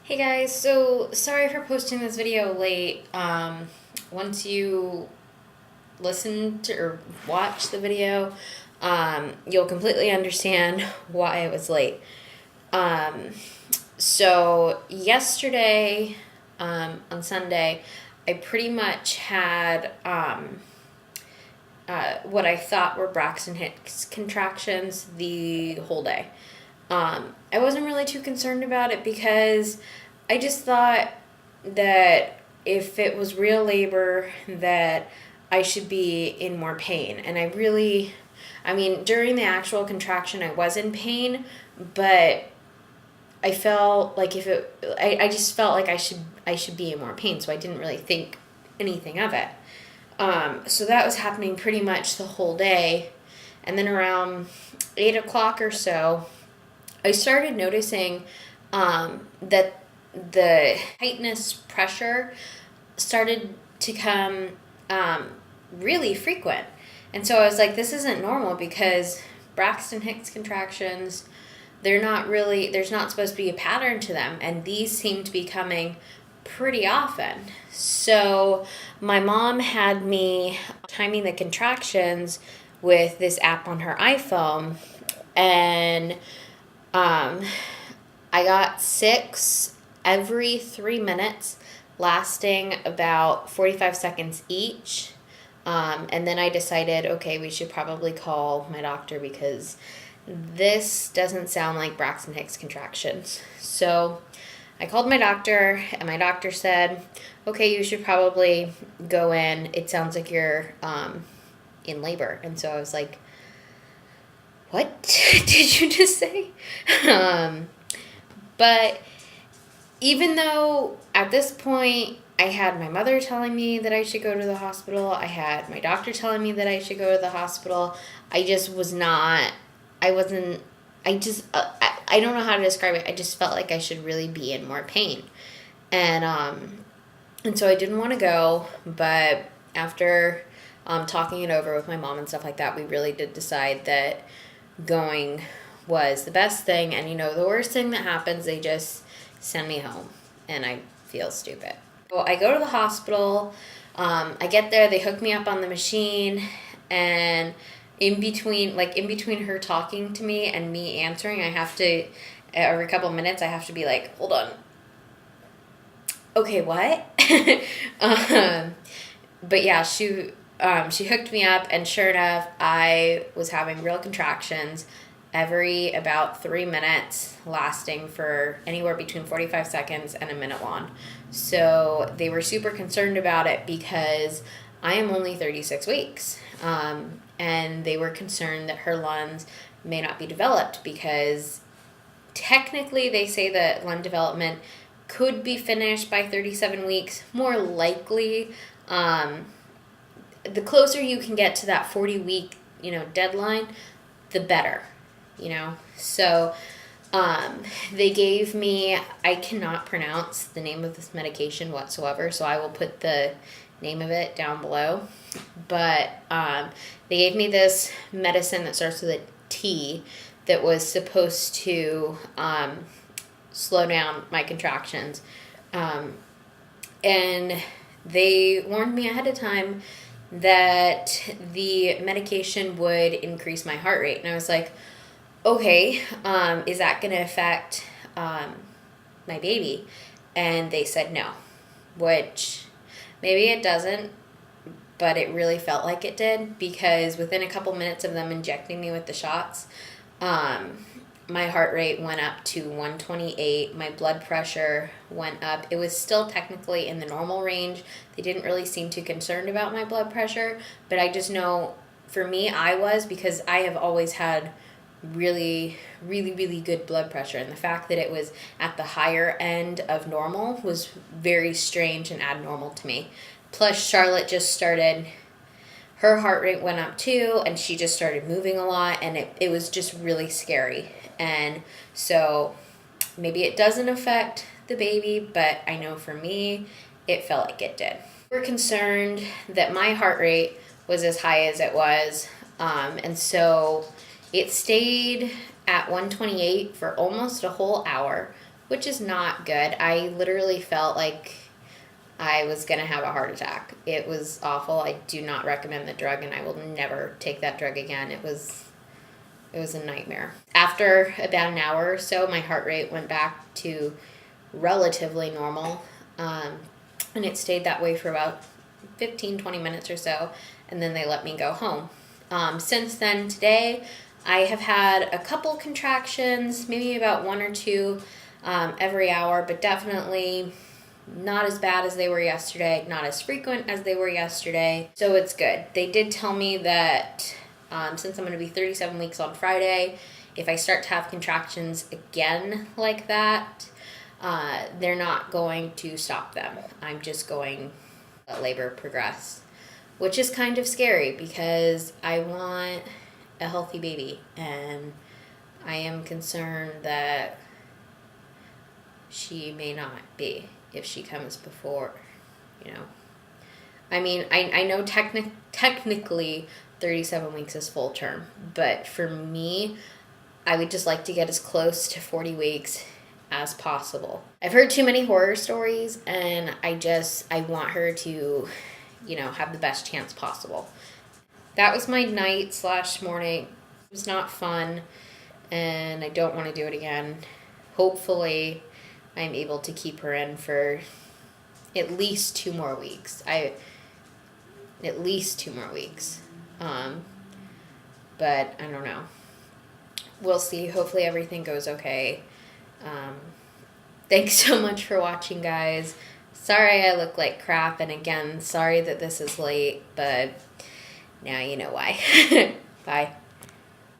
Hey guys, so sorry for posting this video late. Once you listen to or watch the video, you'll completely understand why I was late. So yesterday, on Sunday, I pretty much had what I thought were Braxton Hicks contractions the whole day. I wasn't really too concerned about it because I just thought that if it was real labor that I should be in more pain. And during the actual contraction I was in pain, but I felt like I just felt like I should be in more pain, so I didn't really think anything of it. So that was happening pretty much the whole day. And then around 8 o'clock or so, I started noticing that the tightness pressure started to come really frequent. And so I was like, this isn't normal because Braxton Hicks contractions, there's not supposed to be a pattern to them. And these seem to be coming pretty often. So my mom had me timing the contractions with this app on her iPhone, and I got 6 every 3 minutes, lasting about 45 seconds each. And then I decided, okay, we should probably call my doctor because this doesn't sound like Braxton Hicks contractions. So I called my doctor, and my doctor said, okay, you should probably go in. It sounds like you're in labor. And so I was like, what did you just say? But even though at this point I had my mother telling me that I should go to the hospital, I had my doctor telling me that I should go to the hospital, I don't know how to describe it. I just felt like I should really be in more pain. And so I didn't want to go, but after talking it over with my mom and stuff like that, we really did decide that going was the best thing. And the worst thing that happens, they just send me home and I feel stupid. So I go to the hospital, I get there, they hook me up on the machine, and in between her talking to me and me answering, I have to, every couple minutes, I have to be like, hold on. Okay, what? But yeah, she hooked me up, and sure enough, I was having real contractions every about 3 minutes, lasting for anywhere between 45 seconds and a minute long. So they were super concerned about it because I am only 36 weeks. And they were concerned that her lungs may not be developed because technically they say that lung development could be finished by 37 weeks. More likely, the closer you can get to that 40-week, deadline, the better, So they gave me, I cannot pronounce the name of this medication whatsoever, so I will put the name of it down below. But they gave me this medicine that starts with a T that was supposed to slow down my contractions. And they warned me ahead of time that the medication would increase my heart rate. And I was like, okay, is that going to affect my baby? And they said no, which maybe it doesn't, but it really felt like it did, because within a couple minutes of them injecting me with the shots, my heart rate went up to 128. My blood pressure went up. It was still technically in the normal range. They didn't really seem too concerned about my blood pressure, but I just know for me, I was, because I have always had really, really, really good blood pressure. And the fact that it was at the higher end of normal was very strange and abnormal to me. Plus, Charlotte just started, her heart rate went up too, and she just started moving a lot, and it was just really scary. And so maybe it doesn't affect the baby, but I know for me, it felt like it did. We're concerned that my heart rate was as high as it was, and so it stayed at 128 for almost a whole hour, which is not good. I literally felt like I was going to have a heart attack. It was awful. I do not recommend the drug, and I will never take that drug again. It was a nightmare. After about an hour or so, my heart rate went back to relatively normal, and it stayed that way for about 15-20 minutes or so, and then they let me go home. Since then, today, I have had a couple contractions, maybe about 1 or 2 every hour, but definitely not as bad as they were yesterday, not as frequent as they were yesterday, so it's good. They did tell me that since I'm going to be 37 weeks on Friday, if I start to have contractions again like that, they're not going to stop them. I'm just going to let labor progress, which is kind of scary because I want a healthy baby, and I am concerned that she may not be if she comes before, I mean, I know technically 37 weeks is full term, but for me, I would just like to get as close to 40 weeks as possible. I've heard too many horror stories, and I want her to, have the best chance possible. That was my night/morning. It was not fun, and I don't want to do it again. Hopefully, I'm able to keep her in for at least 2 more weeks. At least 2 more weeks. But I don't know. We'll see. Hopefully everything goes okay. Thanks so much for watching, guys. Sorry I look like crap, and again, sorry that this is late, but now you know why. Bye.